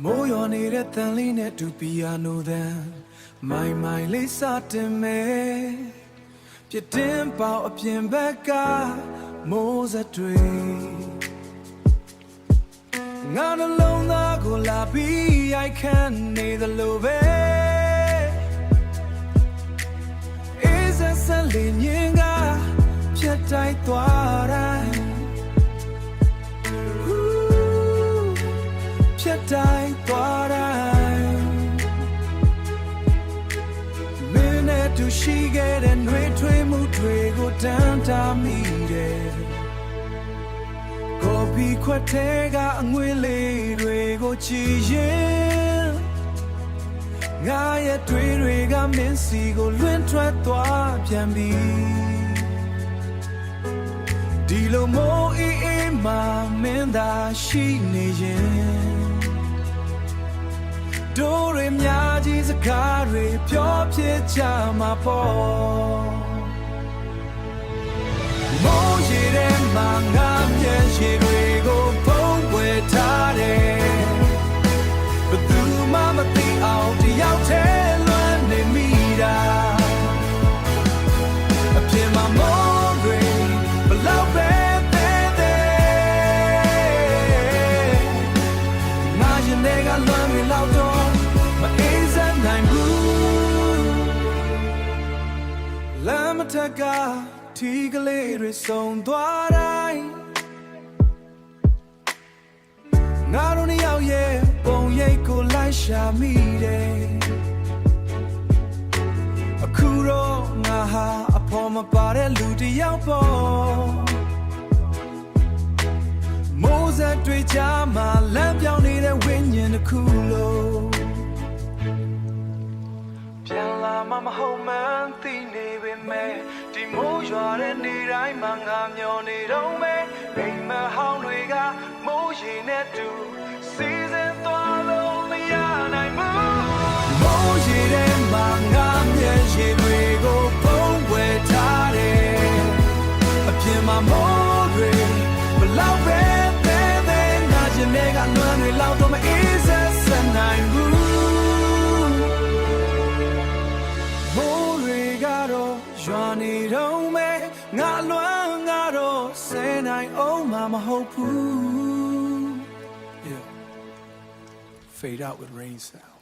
မိုးရွာနေတဲ့တန်လေးနဲ့တူပီယာနိုသံမိုင်မိုင်လေးစတင်မယ်ပြတင်းပေါအပြင်ဘက်ကမိုးစက်တွေငါနှလုံးသားကိုလာပြီးရိုက်ခတ်နေသလိုပဲအေးစက်စက်လေးညင်ကဖြတ်တိုက်သွားတိုင်းဖြတ်တိုက်သွားတိုင်းမင်းနဲ့တူရှိခဲ့တဲ့နှွေးထွေးမှုတွေကိုတန်းတာမိတယ်ကိုပြီးခွက်ထဲကအငွေလေးတွေကိုကြည်ရင်ငါရဲ့တွေကမင်းစီကိုလွင့်ထွက်သွားပြန်ပြီဒီလိုမိုးအေးအေးမှမင်းသာရှိနေရင်တို့ရများကြီးစကားတွေပြောဖြစ်ကြမှာပေါ့မိုးရေထဲမှာငါမျက်ရည်တွေကိုပုံပွေထားတယ်ဘယ်သူမှမသိအောင်တယောက်တည်းလွမ်းနေမိတာအပြင်မှာမိုးတွေဘလောက်ပဲငါရင်ထဲကလွမ်းနေလောက်တော့မအေးစမ်းနိုင်ဘူးလမ်းမထက်ကထီကလေးတွေဆုံသွားတိုင်းငါတို့နှစ်ယောက်ရဲ့ပုံရိပ်ကိုလိုက်ရှာမိတယ်အခုတော့ငါဟာအဖော်မပါတဲ့လူတစ်ယောက်ပေါ့မိုးစက်တွေကြားမှာလမ်းပြောင်းနေတဲ့ဝိညာဉ်တစ်ခုလို့ပြန်လာမှမဟုတ်မှန်းသိနေပေမဲ့ဒီမိုးရွာတဲ့နေ့တိုင်းမှာငါမျောနေတော့မယ်အိမ်မဟောင်းတွေကမိုးရေနဲ့တူစီစဉ်သွားလို့မရနိုင်ဘူးမိုးရေထဲမှာငါမျက်ရည်တွေကိုပုံဝဲထားတယ်အပြင်မှာမိုးတွေဘလောက်ပဲငါရင်ထဲကလွမ်းတွေလောက်တော့မအေးဆက်နိုင်ဘူးရွာနေတော့မယ်ငါလွမ်းငါတော့ဆယ်နိုင်အောင်မဟုတ်ဘူး Fade out with rain sound